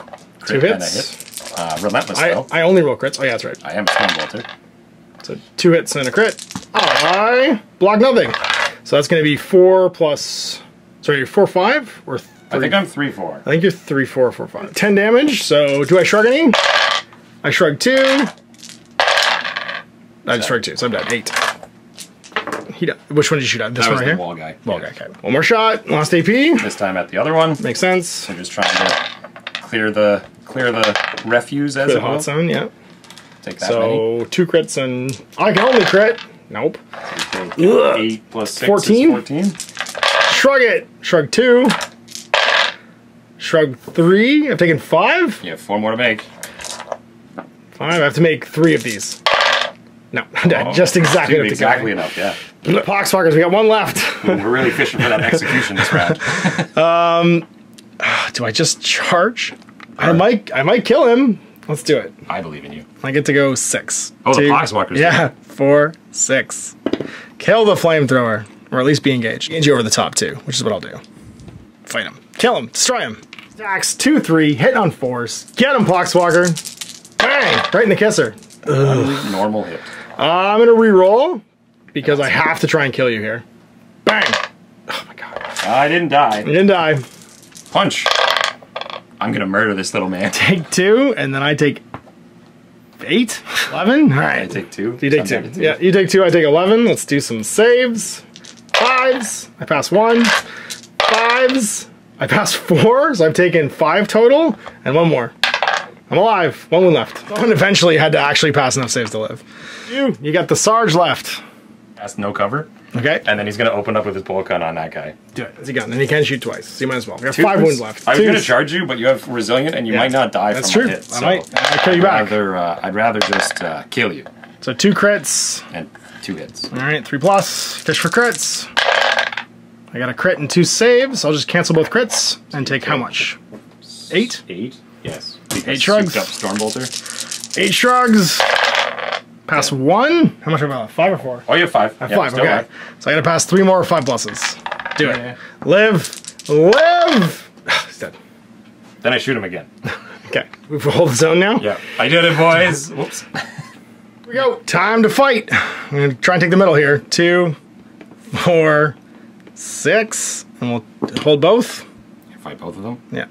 [SPEAKER 1] 2
[SPEAKER 2] Crit and a
[SPEAKER 1] hits.
[SPEAKER 2] hit. Relentless though.
[SPEAKER 1] I only roll crits. Oh, yeah, that's right.
[SPEAKER 2] I am twin bolter.
[SPEAKER 1] So 2 hits and a crit. I block nothing. So that's going to be 4 plus... Sorry, 4, 5? Or 3?
[SPEAKER 2] I think I'm 3, 4.
[SPEAKER 1] I think you're 3, 4, 4, 5. 10 damage, so do I shrug any? I shrug 2. I just shrug 2, so I'm dead. 8. He died. Which one did you shoot at? This
[SPEAKER 2] That
[SPEAKER 1] one
[SPEAKER 2] was
[SPEAKER 1] right
[SPEAKER 2] the
[SPEAKER 1] here?
[SPEAKER 2] wall guy.
[SPEAKER 1] Wall
[SPEAKER 2] Yeah.
[SPEAKER 1] guy, okay. One more shot, last AP.
[SPEAKER 2] This time at the other one.
[SPEAKER 1] Makes sense.
[SPEAKER 2] I'm just trying to clear the refuse as
[SPEAKER 1] For the
[SPEAKER 2] it will.
[SPEAKER 1] hot zone, yeah.
[SPEAKER 2] Take that many.
[SPEAKER 1] So 2 crits and... I can only crit. Nope.
[SPEAKER 2] So 8 plus 6
[SPEAKER 1] 14?
[SPEAKER 2] is 14.
[SPEAKER 1] Shrug it. Shrug 2. Shrug 3. I've taken 5.
[SPEAKER 2] You have 4 more to make.
[SPEAKER 1] 5. I have to make 3 of these. No, I'm dead. Just exactly
[SPEAKER 2] Dude,
[SPEAKER 1] enough to
[SPEAKER 2] exactly
[SPEAKER 1] kill me.
[SPEAKER 2] enough, yeah.
[SPEAKER 1] Poxwalkers, we got 1 left.
[SPEAKER 2] We're really fishing for that execution this round.
[SPEAKER 1] Do I just charge? I might kill him. Let's do it.
[SPEAKER 2] I believe in you.
[SPEAKER 1] I get to go 6.
[SPEAKER 2] Oh, the
[SPEAKER 1] 2,
[SPEAKER 2] Poxwalkers.
[SPEAKER 1] Yeah, 4, 6. Kill the flamethrower. Or at least be engaged. Engage you over the top too, which is what I'll do. Fight him. Kill him. Destroy him. Stacks 2, 3. Hit on 4s. Get him, Poxwalker. Bang! Right in the kisser.
[SPEAKER 2] Normal hit.
[SPEAKER 1] I'm gonna re-roll because I have to try and kill you here. Bang! Oh my god.
[SPEAKER 2] I didn't die.
[SPEAKER 1] You didn't die.
[SPEAKER 2] Punch. I'm gonna murder this little man.
[SPEAKER 1] Take 2, and then I take 8, 11. All right.
[SPEAKER 2] I take 2.
[SPEAKER 1] You take 2. Yeah, you take 2. I take 11. Let's do some saves. 5s. I pass 1. 5s. I pass 4. So I've taken 5 total, and 1 more. I'm alive. 1 wound left. Someone eventually had to actually pass enough saves to live. You got the Sarge left.
[SPEAKER 2] That's no cover.
[SPEAKER 1] Okay.
[SPEAKER 2] And then he's gonna open up with his bolt gun on that guy.
[SPEAKER 1] Do it. It's a gun. And he can shoot twice. So you might as well. We got 5 wounds left.
[SPEAKER 2] I was gonna charge you, but you have resilient, and you might not die
[SPEAKER 1] That's
[SPEAKER 2] from
[SPEAKER 1] true.
[SPEAKER 2] a hit.
[SPEAKER 1] I might. I'll kill you back.
[SPEAKER 2] I'd rather just kill you.
[SPEAKER 1] So 2 crits.
[SPEAKER 2] And 2 hits.
[SPEAKER 1] All right, 3 plus. Fish for crits. I got a crit and 2 saves. I'll just cancel both crits and take how much? 8?
[SPEAKER 2] 8? Yes.
[SPEAKER 1] 8 shrugs.
[SPEAKER 2] Up Stormbolter.
[SPEAKER 1] 8 shrugs. Pass 1. How much have I left? 5 or 4?
[SPEAKER 2] Oh, you have 5.
[SPEAKER 1] I have 5, okay.
[SPEAKER 2] Alive.
[SPEAKER 1] So I gotta pass 3 more 5 pluses. Do it. Live! Live! He's dead.
[SPEAKER 2] Then I shoot him again.
[SPEAKER 1] Okay. We hold the zone now?
[SPEAKER 2] Yeah. I did it, boys. Whoops.
[SPEAKER 1] Here we go. Time to fight. I'm gonna try and take the middle here. 2, 4, 6. And we'll hold both.
[SPEAKER 2] You fight both of them?
[SPEAKER 1] Yeah.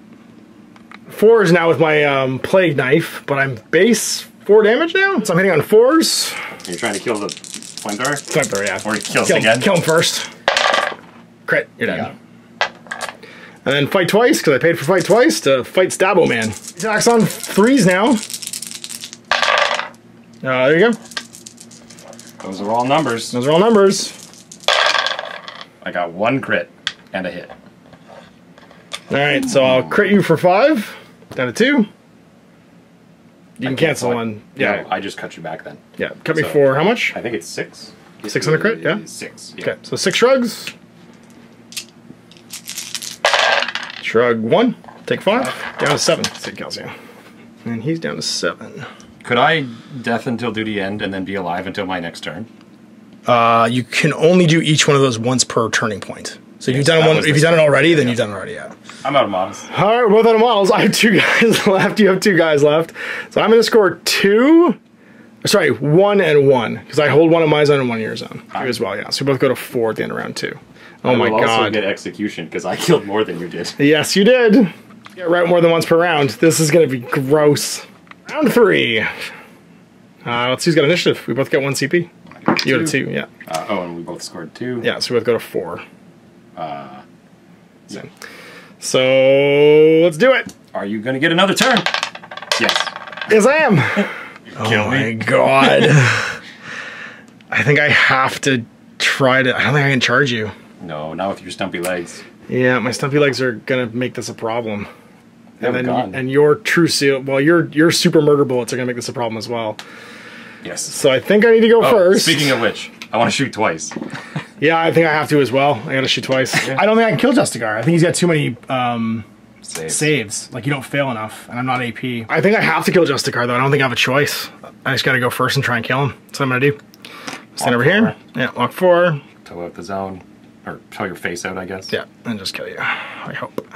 [SPEAKER 1] 4 is now with my plague knife, but I'm base 4 damage now, so I'm hitting on 4s.
[SPEAKER 2] You're trying to kill the flamethrower?
[SPEAKER 1] Flamethrower, yeah.
[SPEAKER 2] Or he kills again?
[SPEAKER 1] Kill him first. Crit, you're dead. And then fight twice, because I paid for fight twice to fight Stabbo Man. Attacks on 3s now. There you go.
[SPEAKER 2] Those are all numbers.
[SPEAKER 1] Those are all numbers.
[SPEAKER 2] I got 1 crit and a hit.
[SPEAKER 1] Alright, so I'll crit you for 5. Down to 2. You can cancel 1. Yeah.
[SPEAKER 2] No, I just cut you back then.
[SPEAKER 1] Yeah, cut me for how much?
[SPEAKER 2] I think it's 6.
[SPEAKER 1] 6 on a crit, yeah?
[SPEAKER 2] 6. Yeah.
[SPEAKER 1] Okay, so 6 shrugs. Shrug 1. Take 5. Down to 7. Take calcium. And he's down to 7.
[SPEAKER 2] Could I death until duty end and then be alive until my next turn?
[SPEAKER 1] You can only do each one of those once per turning point. So if you've done it if you've done it already, then you've done it already, yeah.
[SPEAKER 2] I'm out of models.
[SPEAKER 1] All right, we're both out of models. I have 2 guys left. You have 2 guys left. So I'm going to score 2. Sorry, 1 and 1. Because I hold 1 in my zone and 1 in your zone. You as well, yeah. So we both go to 4 at the end of round 2. Oh my god. I
[SPEAKER 2] also get execution because I killed more than you did.
[SPEAKER 1] Yes, you did. Yeah, right, more than once per round. This is going to be gross. Round 3. Let's see who's got initiative. We both get 1 CP. You got a 2, yeah.
[SPEAKER 2] And we both scored 2.
[SPEAKER 1] Yeah, so we both go to 4.
[SPEAKER 2] Yeah.
[SPEAKER 1] So let's do it.
[SPEAKER 2] Are you going to get another turn? Yes.
[SPEAKER 1] Yes, I am.
[SPEAKER 2] Kill
[SPEAKER 1] my god. I think I have to try to. I don't think I can charge you.
[SPEAKER 2] No, not with your stumpy legs.
[SPEAKER 1] Yeah, my stumpy legs are gonna make this a problem.
[SPEAKER 2] And
[SPEAKER 1] your true seal. Well, your super murder bullets are gonna make this a problem as well.
[SPEAKER 2] Yes.
[SPEAKER 1] So I think I need to go first.
[SPEAKER 2] Speaking of which, I want to shoot twice.
[SPEAKER 1] Yeah, I think I have to as well. I gotta shoot twice. Yeah. I don't think I can kill Justicar. I think he's got too many saves. Like, you don't fail enough, and I'm not AP. I think I have to kill Justicar, though. I don't think I have a choice. I just gotta go first and try and kill him. That's what I'm gonna do. Stand over here. Yeah, walk 4.
[SPEAKER 2] Toe out the zone. Or toe your face out, I guess.
[SPEAKER 1] Yeah, and just kill you. I hope.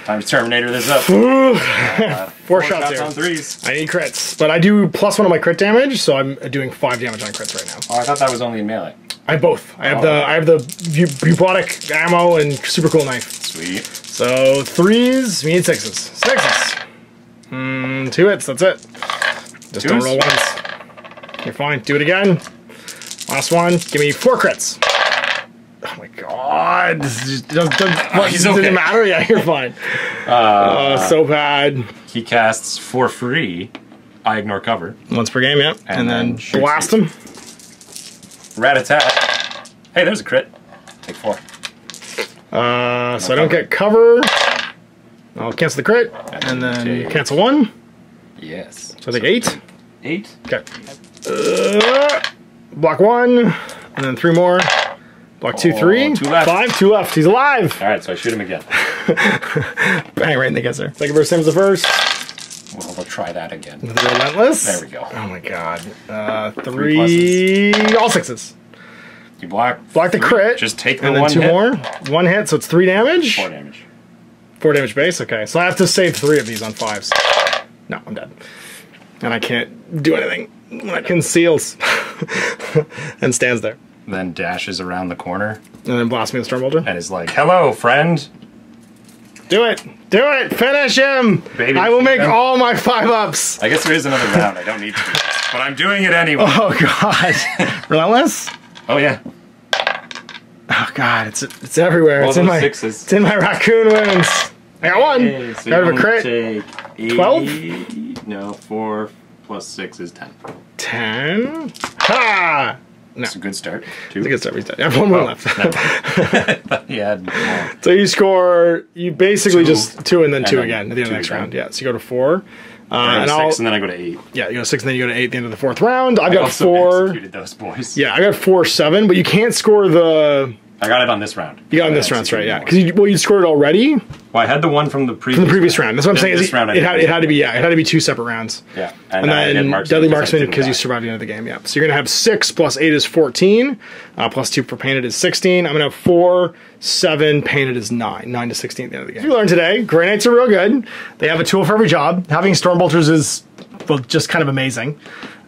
[SPEAKER 2] Time to Terminator this up.
[SPEAKER 1] 4 shots here.
[SPEAKER 2] On 3s.
[SPEAKER 1] I need crits, but I do +1 on my crit damage, so I'm doing 5 damage on crits right now.
[SPEAKER 2] Oh, I thought that was only in melee.
[SPEAKER 1] I have both. I have the bubotic ammo and super cool knife.
[SPEAKER 2] Sweet.
[SPEAKER 1] So 3s, we need 6s. 6s. 2 hits, that's it. Just don't roll once. You're fine. Do it again. Last one. Give me 4 crits. Oh my god. This doesn't matter? Yeah, you're fine. So bad.
[SPEAKER 2] He casts for free. I ignore cover.
[SPEAKER 1] Once per game, yeah. And then blast him.
[SPEAKER 2] Rat-a-tat. Hey, there's a crit. Take 4.
[SPEAKER 1] So I don't get cover. I'll cancel the crit. And then cancel 1.
[SPEAKER 2] Yes.
[SPEAKER 1] So I take 8.
[SPEAKER 2] 8?
[SPEAKER 1] Okay. Block 1. And then 3 more. Block 2, 3.
[SPEAKER 2] 2 left.
[SPEAKER 1] 5, 2 left. He's alive.
[SPEAKER 2] Alright, so I shoot him again.
[SPEAKER 1] Bang, right in the kisser. Second burst, same as the first.
[SPEAKER 2] Well, we'll try that again.
[SPEAKER 1] The relentless.
[SPEAKER 2] There we go.
[SPEAKER 1] Oh my god. 3 all 6s.
[SPEAKER 2] You block
[SPEAKER 1] the crit.
[SPEAKER 2] Just take the
[SPEAKER 1] and then
[SPEAKER 2] 1
[SPEAKER 1] 2
[SPEAKER 2] hit.
[SPEAKER 1] more. 1 hit, so it's 3 damage.
[SPEAKER 2] 4 damage.
[SPEAKER 1] 4 damage base, okay. So I have to save 3 of these on 5s. No, I'm dead. And I can't do anything when it conceals. And stands there.
[SPEAKER 2] then dashes around the corner.
[SPEAKER 1] And then blast me with Stormbolter.
[SPEAKER 2] And is like, hello, friend.
[SPEAKER 1] Do it! Do it! Finish him!
[SPEAKER 2] Baby,
[SPEAKER 1] I will make all my 5-ups!
[SPEAKER 2] I guess there is another round. I don't need to. But I'm doing it anyway.
[SPEAKER 1] Oh, God. Relentless?
[SPEAKER 2] Oh, yeah.
[SPEAKER 1] Oh, God. It's everywhere.
[SPEAKER 2] All
[SPEAKER 1] It's in my
[SPEAKER 2] sixes.
[SPEAKER 1] It's in my raccoon wounds. I got one.
[SPEAKER 2] Hey, so
[SPEAKER 1] Out of a crit.
[SPEAKER 2] Take
[SPEAKER 1] 12?
[SPEAKER 2] No, 4 plus 6 is 10.
[SPEAKER 1] 10? Ha! No.
[SPEAKER 2] It's a good start. 2.
[SPEAKER 1] It's a good start. We have one more left.
[SPEAKER 2] Yeah. More.
[SPEAKER 1] So you score, you basically
[SPEAKER 2] 2,
[SPEAKER 1] just 2 and then 2
[SPEAKER 2] then
[SPEAKER 1] again at the end of the next
[SPEAKER 2] 2
[SPEAKER 1] round. Yeah, so you go to 4.
[SPEAKER 2] And 6 and then I go to 8.
[SPEAKER 1] Yeah, you go to 6 and then you go to 8 at the end of the 4th round. I've got
[SPEAKER 2] also
[SPEAKER 1] 4.
[SPEAKER 2] Executed those boys.
[SPEAKER 1] Yeah, I got 4-7, but you can't score the...
[SPEAKER 2] I got it on this round.
[SPEAKER 1] You got it on this round, that's right, yeah. Because you scored it already.
[SPEAKER 2] Well, I had the one from the previous
[SPEAKER 1] round. That's what I'm saying.
[SPEAKER 2] This round
[SPEAKER 1] it had to be, yeah, it had to be 2 separate rounds.
[SPEAKER 2] Yeah.
[SPEAKER 1] And then Deadly Marksman because you survived the end of the game, yeah. So you're going to have 6 plus 8 is 14, plus 2 for painted is 16. I'm going to have 4, 7, painted is 9. 9 to 16 at the end of the game. You learned today, Grey Knights are real good. They have a tool for every job. Having Stormbolters is, well, just kind of amazing.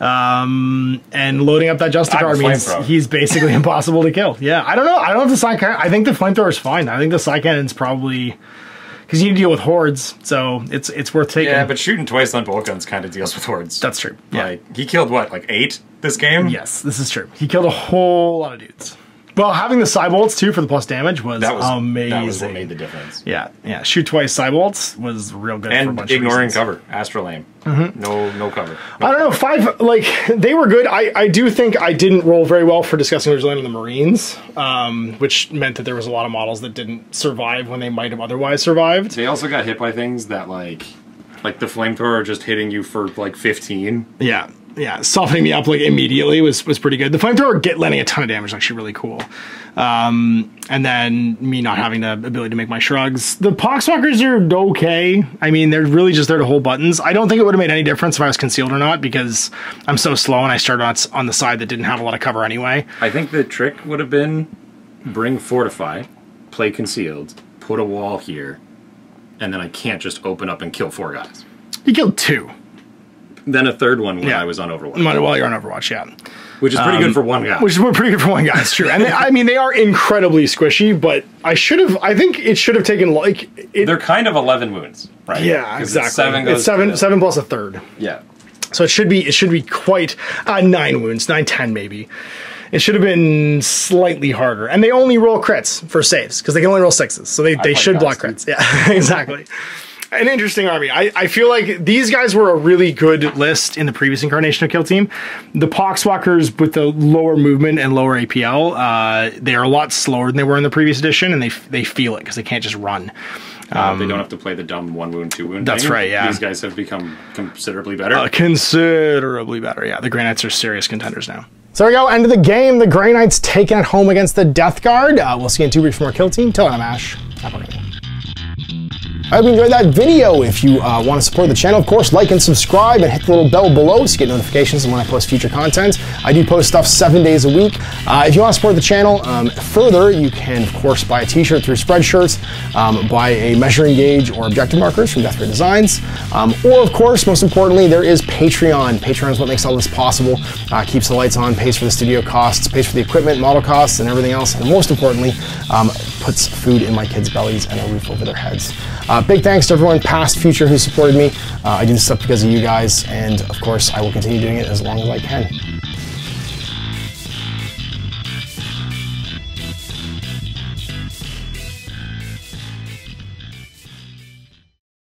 [SPEAKER 1] And loading up that Justicar means he's basically impossible to kill. Yeah, I don't know. I don't know if the side cannon, I think the flamethrower is fine. I think the side cannon's probably, because you need to deal with hordes, so it's worth taking.
[SPEAKER 2] Yeah, but shooting twice on bolt guns kind of deals with hordes.
[SPEAKER 1] That's true. Yeah.
[SPEAKER 2] Like, he killed what, like 8 this game?
[SPEAKER 1] Yes, this is true. He killed a whole lot of dudes. Well, having the Cybolts too for the plus damage was amazing.
[SPEAKER 2] That was what made the difference.
[SPEAKER 1] Yeah, yeah. Shoot twice Cybolts was real good.
[SPEAKER 2] And
[SPEAKER 1] for a bunch
[SPEAKER 2] ignoring
[SPEAKER 1] of
[SPEAKER 2] cover, Astrolabe. No cover.
[SPEAKER 1] I don't know, 5, like, they were good. I do think I didn't roll very well for discussing Vigilante and the Marines, which meant that there was a lot of models that didn't survive when they might have otherwise survived.
[SPEAKER 2] They also got hit by things that, like the flamethrower just hitting you for, like, 15.
[SPEAKER 1] Yeah. Yeah, softening me up like immediately was pretty good. The flamethrower landing a ton of damage is actually really cool. And then me not having the ability to make my shrugs. The Poxwalkers are okay. I mean, they're really just there to hold buttons. I don't think it would have made any difference if I was concealed or not because I'm so slow and I started on the side that didn't have a lot of cover anyway.
[SPEAKER 2] I think the trick would have been bring Fortify, play concealed, put a wall here, and then I can't just open up and kill 4 guys.
[SPEAKER 1] You killed 2.
[SPEAKER 2] Then a 3rd one when I was on Overwatch.
[SPEAKER 1] While you're on Overwatch, yeah.
[SPEAKER 2] Which is pretty good for 1 guy.
[SPEAKER 1] Which is pretty good for 1 guy, it's true. And I mean, they are incredibly squishy, but I think it should have taken, like...
[SPEAKER 2] They're kind of 11 wounds, right?
[SPEAKER 1] Yeah, exactly.
[SPEAKER 2] It's 7
[SPEAKER 1] plus a 3rd.
[SPEAKER 2] Yeah.
[SPEAKER 1] So it should be quite 9 wounds, 9, 10 maybe. It should have been slightly harder. And they only roll crits for saves, because they can only roll 6s. So they should block crits. Yeah, exactly. An interesting army. I feel like these guys were a really good list in the previous incarnation of Kill Team. The Poxwalkers with the lower movement and lower APL, they are a lot slower than they were in the previous edition, and they feel it because they can't just run.
[SPEAKER 2] They don't have to play the dumb 1 wound, 2 wound.
[SPEAKER 1] That's right, yeah.
[SPEAKER 2] These guys have become considerably better.
[SPEAKER 1] Considerably better, yeah. The Grey Knights are serious contenders now.
[SPEAKER 3] So there we go, end of the game. The Grey Knights taking it home against the Death Guard. We'll see you in 2 weeks from our Kill Team. Till then, I'm Ash. Have a good one. I hope you enjoyed that video. If you want to support the channel, of course, like and subscribe and hit the little bell below to get notifications when I post future content. I do post stuff 7 days a week. If you want to support the channel further, you can, of course, buy a t-shirt through Spreadshirts, buy a measuring gauge or objective markers from Death Guard Designs, or, of course, most importantly, there is Patreon. Patreon is what makes all this possible, keeps the lights on, pays for the studio costs, pays for the equipment, model costs, and everything else, and most importantly, puts food in my kids' bellies and a roof over their heads. Big thanks to everyone past, future, who supported me. I do this stuff because of you guys, and of course, I will continue doing it as long as I can.